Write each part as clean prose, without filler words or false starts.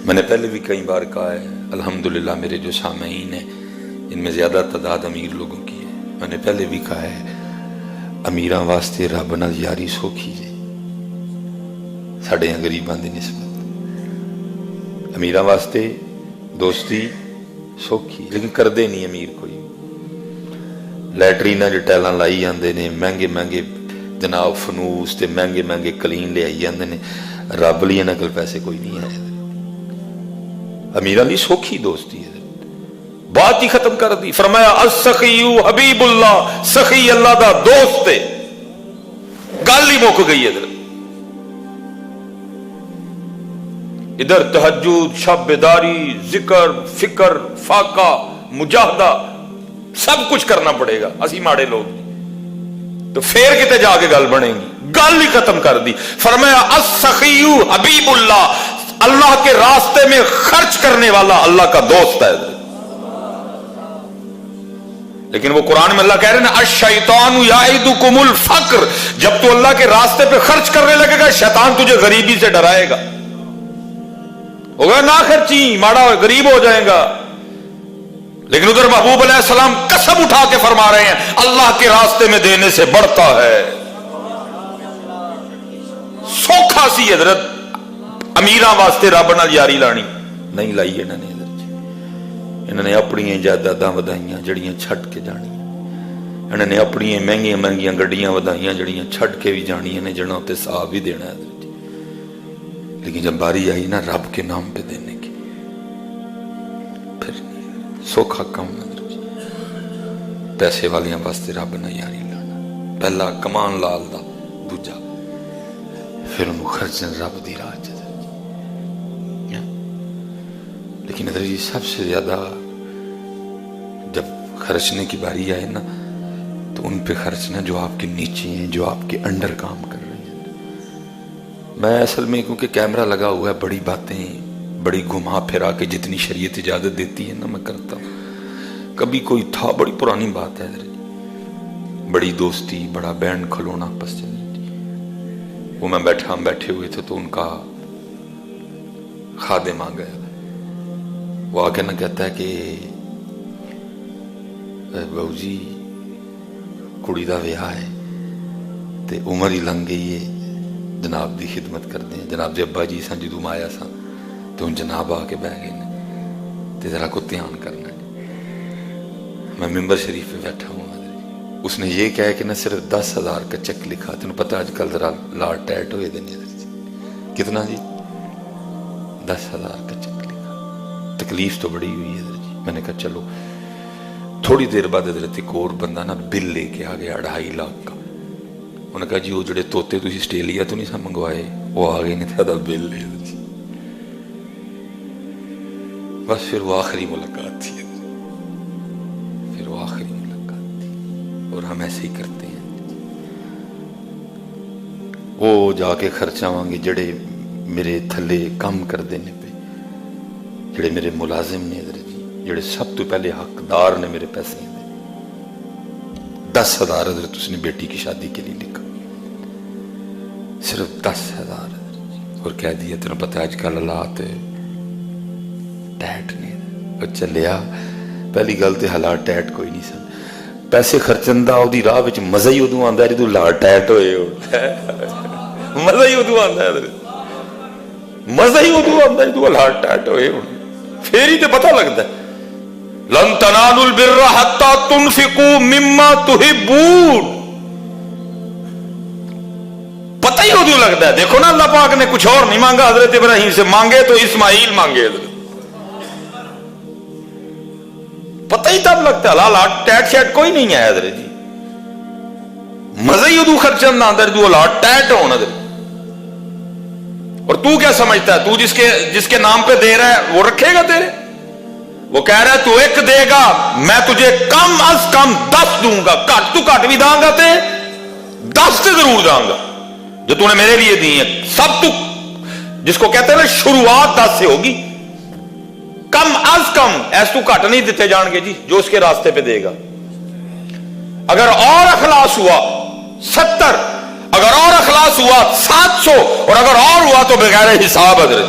میں نے پہلے بھی کئی بار کہا ہے، الحمدللہ میرے جو سامعین ہیں ان میں زیادہ تعداد امیر لوگوں کی ہے، میں نے پہلے بھی کہا ہے امیراں واسطے رب نال یاری سوکھی جے ساڈے غریباں دی نسبت، امیراں واسطے دوستی سوکھی لیکن کردے نہیں امیر کوئی۔ لیٹریناں جو ٹائلاں لائی جاندے نے، مہنگے مہنگے جناب فنوس تے مہنگے مہنگے کلین لے آئی جاندے نے، رب لیے انہاں کول پیسے کوئی نہیں ہے۔ امیراں دی سوکھی دوستی ہے، بات ہی ختم کر دی، فرمایا السخی حبیب اللہ، سخی اللہ دا دوست ہے، گل ہی مک گئی ہے۔ ادھر تہجد، شب بیداری، ذکر، فکر، فاقہ، مجاہدہ سب کچھ کرنا پڑے گا، اسی ماڑے لوگ تو پھر کتے جا کے گل بنے گی، گل ہی ختم کر دی۔ فرمایا السخی حبیب اللہ، اللہ کے راستے میں خرچ کرنے والا اللہ کا دوست ہے۔ لیکن وہ قرآن میں اللہ کہہ رہے ہیں نا الشیطان یعدکم الفقر، جب تو اللہ کے راستے پہ خرچ کرنے لگے گا شیطان تجھے غریبی سے ڈرائے گا، ہوگا نہ خرچی، ماڑا غریب ہو جائے گا۔ لیکن ادھر محبوب علیہ السلام قسم اٹھا کے فرما رہے ہیں اللہ کے راستے میں دینے سے بڑھتا ہے۔ سوکھا سی حضرت امیراں واسطے رب نال یاری لانی نہیں لائی انہوں نے، انہوں نے اپنی جائیداداں ودائیاں جڑیاں چھٹ کے جانی، انہوں نے اپنی مہنگیاں مہنگیاں گڈیاں ودائیاں جڑیاں چھٹ کے بھی جانی نے، جنہوں تے صاحب بھی دینا ہے۔ لیکن جب باری آئی نا رب کے نام پہ دینے کی، پھر سوکھا کم حضرت پیسے والیاں واسطے رب نہ یاری لانا، پہلا کمان لال دا، دوجا پھر انہوں خرچن رب دی راہ۔ لیکن حضرت جی سب سے زیادہ جب خرچنے کی باری آئے نا تو ان پہ خرچنا جو آپ کے نیچے ہیں، جو آپ کے انڈر کام کر رہے ہیں۔ میں اصل میں کیونکہ کیمرہ لگا ہوا ہے، بڑی باتیں بڑی گھما پھرا کے جتنی شریعت اجازت دیتی ہے نا میں کرتا ہوں۔ کبھی کوئی تھا، بڑی پرانی بات ہے حضرت جی، بڑی دوستی، بڑا بینڈ کھلونا پس حضرت جی، وہ میں بیٹھا، ہم بیٹھے ہوئے تھے تو ان کا خادم آ گیا، وہ آ کے نہ کہتا ہے کہ بہو جی کڑی دا ویاہ ہے تے عمر ہی لنگ گئی ہے، جناب دی خدمت کر دیں۔ جناب دے ابا جی سن جدوں آیا سا تو ان جناب آ کے بہ گئے تے ذرا کو دھیان کرنا ہے۔ میں ممبر شریف پہ بیٹھا ہوں، اس نے یہ کہا کہ نہ صرف 10,000 کا چیک لکھا، تمہیں پتہ آج کل ذرا لاٹ ٹیٹ ہوئے دن کتنا جی 10,000 کا چیک لکھا، تکلیف تو بڑی ہوئی ہے حضرت جی۔ میں نے کہا چلو، تھوڑی دیر بعد حضرت ایک اور بندہ نا بل لے کے آ گیا 2.5 لاکھ کا، انہوں نے کہا جی وہ جڑے توتے تھی آسٹریلیا تو نہیں سا منگوائے وہ آ گئے نہیں تھا بل لے جی۔ بس پھر وہ آخری ملاقات تھی، پھر وہ آخری ملاقات تھی، اور ہم ایسے ہی کرتے ہیں۔ وہ جا کے خرچاواں گے جڑے میرے تھلے کام کر دینے پہ، جڑے میرے ملازم نے حضرت جی، جڑے سب تو پہلے حقدار نے میرے پیسے دے، 10,000 حضرت اس نے بیٹی کی شادی کے لیے لکھا، صرف 10,000 حضرت جی، اور کہہ دیا تمہیں پتہ آج کل حالات ٹیٹ نہیں، اور چلیا پہلی گل تے حالات ٹیٹ کوئی نہیں سن، پیسے خرچن دا او دی راہ وچ مزہ ہی ادوں آندا ہے جدوں حالات ٹیٹ ہوئے ہو، مزہ ہی ادوں آندا ہے حضرت، مزہ ہی ادوں آندا ہے جدوں حالات ٹیٹ ہوئے ہو، پھر ہی تے پتہ لگتا ہے۔ لن تنالوا البر حتى تنفقوا مما تحبون، پتہ ہی ادوں لگتا ہے۔ دیکھو نا اللہ پاک نے کچھ اور نہیں مانگا حضرت ابراہیم سے، مانگے تو اسماعیل مانگے حضرت، پتہ ہی تب لگتا ہے۔ حالات ٹیٹ شیٹ کوئی نہیں ہے حضرت جی، مزہ ہی ادوں خرچن نہ اندر جو حالات ٹیٹ ہون حضرت۔ اور تو کیا سمجھتا ہے، تو جس کے نام پہ دے رہا ہے وہ رکھے گا تیرے؟ وہ کہہ رہا ہے تو 1 دے گا میں تجھے کم از کم 10 دوں گا، کٹ تو کٹ بھی داں گا تے 10 سے ضرور داں گا جو تو نے میرے لیے دی ہے۔ سب تو جس کو کہتے ہیں نا شروعات 10 سے ہوگی، کم از کم ایس تو کٹ نہیں دیتے جان گے جی جو اس کے راستے پہ دے گا۔ اگر اور اخلاص ہوا 70، اگر اور اخلاص ہوا 700، اور اگر اور ہوا تو بغیر حساب حضرت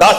10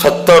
70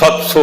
700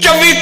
24